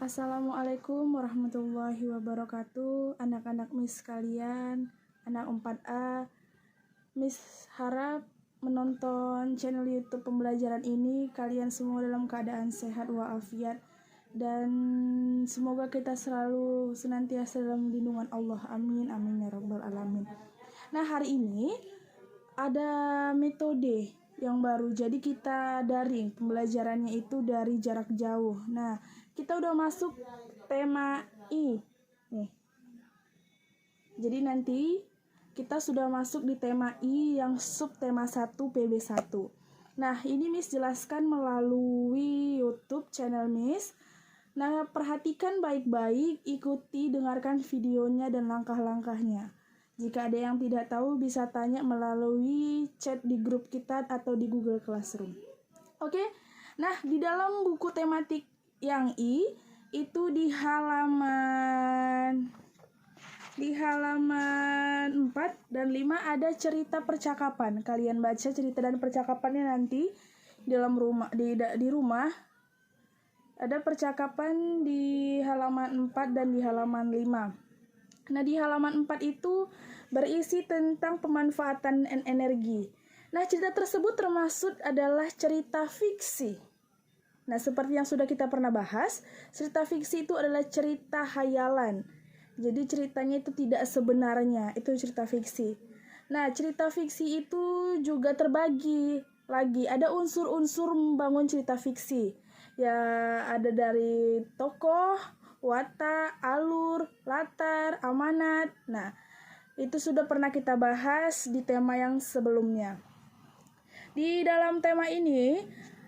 Assalamualaikum warahmatullahi wabarakatuh. Anak-anak Miss sekalian, anak 4A, Miss harap menonton channel YouTube pembelajaran ini kalian semua dalam keadaan sehat walafiat dan semoga kita selalu senantiasa dalam lindungan Allah. Amin amin ya rabbal alamin. Nah, hari ini ada metode yang baru, jadi kita daring, pembelajarannya itu dari jarak jauh. Nah, kita udah masuk tema I nih. Jadi nanti kita sudah masuk di tema I yang subtema 1 PB1. Nah, ini Miss jelaskan melalui YouTube channel Miss. Nah, perhatikan baik-baik, ikuti, dengarkan videonya dan langkah-langkahnya. Jika ada yang tidak tahu bisa tanya melalui chat di grup kita atau di Google Classroom. Oke. Nah, di dalam buku tematik yang I itu di halaman 4 dan 5 ada cerita percakapan. Kalian baca cerita dan percakapannya nanti di dalam rumah di rumah. Ada percakapan di halaman 4 dan di halaman 5. Nah, di halaman 4 itu berisi tentang pemanfaatan energi. Nah, cerita tersebut termasuk adalah cerita fiksi. Nah, seperti yang sudah kita pernah bahas, cerita fiksi itu adalah cerita hayalan. Jadi ceritanya itu tidak sebenarnya, itu cerita fiksi. Nah, cerita fiksi itu juga terbagi lagi. Ada unsur-unsur membangun cerita fiksi. Ya, ada dari tokoh, watak, alur, latar, amanat. Nah, itu sudah pernah kita bahas di tema yang sebelumnya. Di dalam tema ini,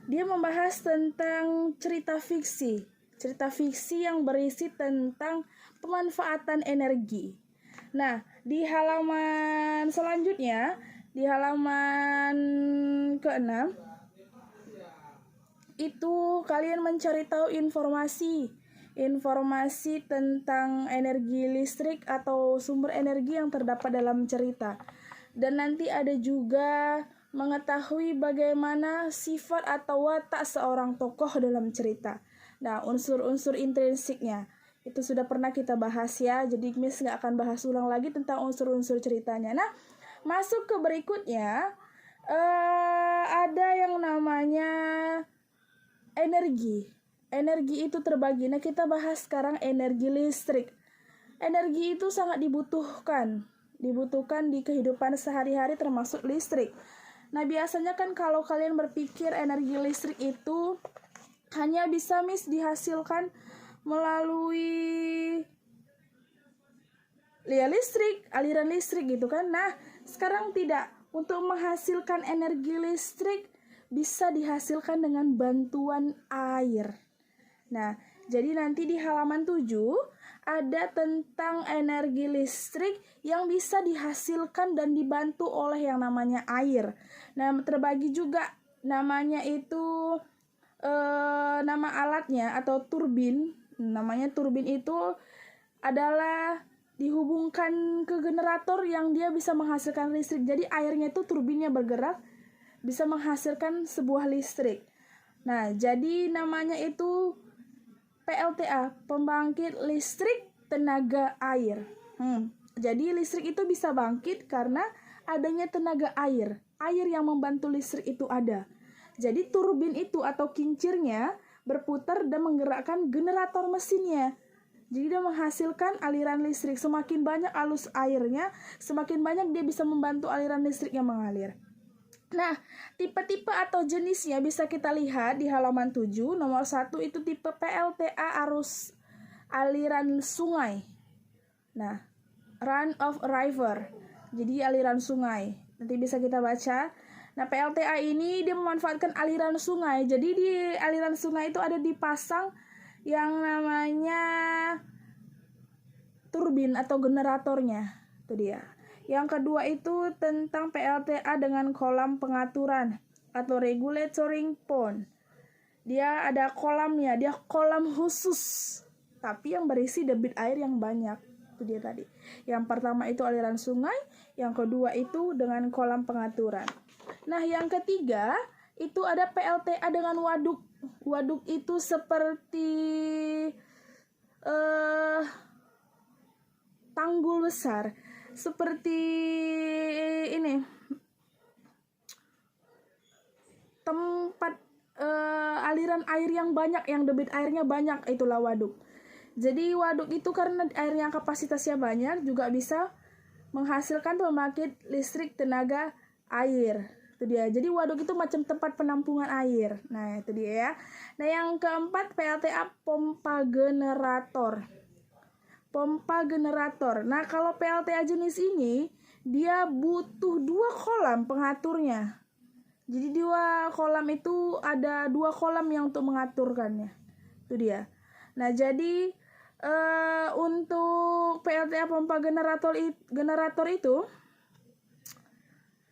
dia membahas tentang cerita fiksi. Cerita fiksi yang berisi tentang pemanfaatan energi. Nah, di halaman selanjutnya, di halaman ke-6, itu kalian mencari tahu informasi tentang energi listrik atau sumber energi yang terdapat dalam cerita. Dan nanti ada juga mengetahui bagaimana sifat atau watak seorang tokoh dalam cerita. Nah, unsur-unsur intrinsiknya itu sudah pernah kita bahas ya. Jadi Miss nggak akan bahas ulang lagi tentang unsur-unsur ceritanya. Nah, masuk ke berikutnya, ada yang namanya energi. Energi itu terbagi. Nah, kita bahas sekarang energi listrik. Energi itu sangat dibutuhkan di kehidupan sehari-hari termasuk listrik. Nah, biasanya kan kalau kalian berpikir energi listrik itu hanya bisa Miss dihasilkan melalui aliran listrik gitu kan. Nah, sekarang tidak. Untuk menghasilkan energi listrik bisa dihasilkan dengan bantuan air. Nah, jadi nanti di halaman 7 ada tentang energi listrik yang bisa dihasilkan dan dibantu oleh yang namanya air. Nah, terbagi juga namanya itu nama alatnya atau turbin. Namanya turbin itu adalah dihubungkan ke generator yang dia bisa menghasilkan listrik. Jadi airnya itu turbinnya bergerak bisa menghasilkan sebuah listrik. Nah, jadi namanya itu PLTA, pembangkit listrik tenaga air. Jadi listrik itu bisa bangkit karena adanya tenaga air. Air yang membantu listrik itu ada. Jadi turbin itu atau kincirnya berputar dan menggerakkan generator mesinnya. Jadi dia menghasilkan aliran listrik. Semakin banyak arus airnya, semakin banyak dia bisa membantu aliran listrik yang mengalir. Nah, tipe-tipe atau jenisnya bisa kita lihat di halaman 7. Nomor 1 itu tipe PLTA arus aliran sungai. Nah, run of river. Jadi aliran sungai. Nanti bisa kita baca. Nah, PLTA ini dia memanfaatkan aliran sungai. Jadi di aliran sungai itu ada dipasang yang namanya turbin atau generatornya. Itu dia. Yang kedua itu tentang PLTA dengan kolam pengaturan atau regulating pond. Dia ada kolamnya, dia kolam khusus, tapi yang berisi debit air yang banyak. Itu dia tadi. Yang pertama itu aliran sungai, yang kedua itu dengan kolam pengaturan. Nah, yang ketiga itu ada PLTA dengan waduk. Waduk itu seperti eh, tanggul besar seperti ini, tempat aliran air yang banyak, yang debit airnya banyak, itulah waduk. Jadi waduk itu karena airnya kapasitasnya banyak juga bisa menghasilkan pembangkit listrik tenaga air. Itu dia. Jadi waduk itu macam tempat penampungan air. Nah, itu dia ya. Nah, yang keempat PLTA pompa generator. Pompa generator. Nah, kalau PLTA jenis ini dia butuh 2 kolam pengaturnya. Jadi 2 kolam itu ada 2 kolam yang untuk mengaturkannya. Itu dia. Nah, jadi untuk PLTA pompa generator itu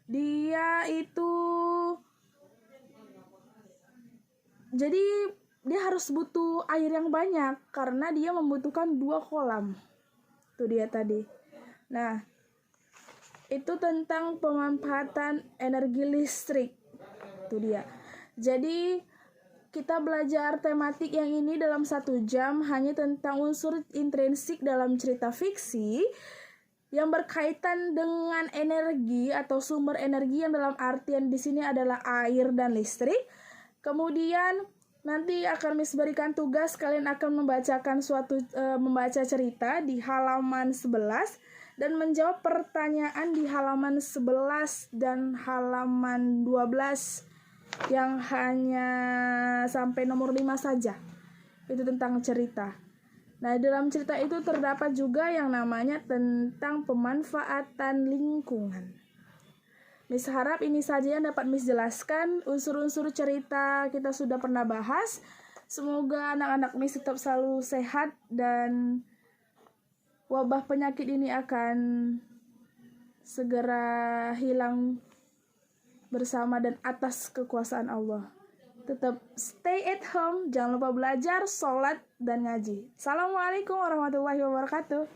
dia itu jadi dia harus butuh air yang banyak karena dia membutuhkan 2 kolam. Itu dia tadi. Nah, itu tentang pemanfaatan energi listrik. Itu dia. Jadi kita belajar tematik yang ini dalam 1 jam hanya tentang unsur intrinsik dalam cerita fiksi yang berkaitan dengan energi atau sumber energi yang dalam artian di sini adalah air dan listrik. Kemudian nanti akan Miss berikan tugas, kalian akan membaca cerita di halaman 11 dan menjawab pertanyaan di halaman 11 dan halaman 12 yang hanya sampai nomor 5 saja. Itu tentang cerita. Nah, dalam cerita itu terdapat juga yang namanya tentang pemanfaatan lingkungan. Miss harap ini saja yang dapat Miss jelaskan. Unsur-unsur cerita kita sudah pernah bahas. Semoga anak-anak Miss tetap selalu sehat dan wabah penyakit ini akan segera hilang bersama dan atas kekuasaan Allah. Tetap stay at home, jangan lupa belajar, sholat, dan ngaji. Assalamualaikum warahmatullahi wabarakatuh.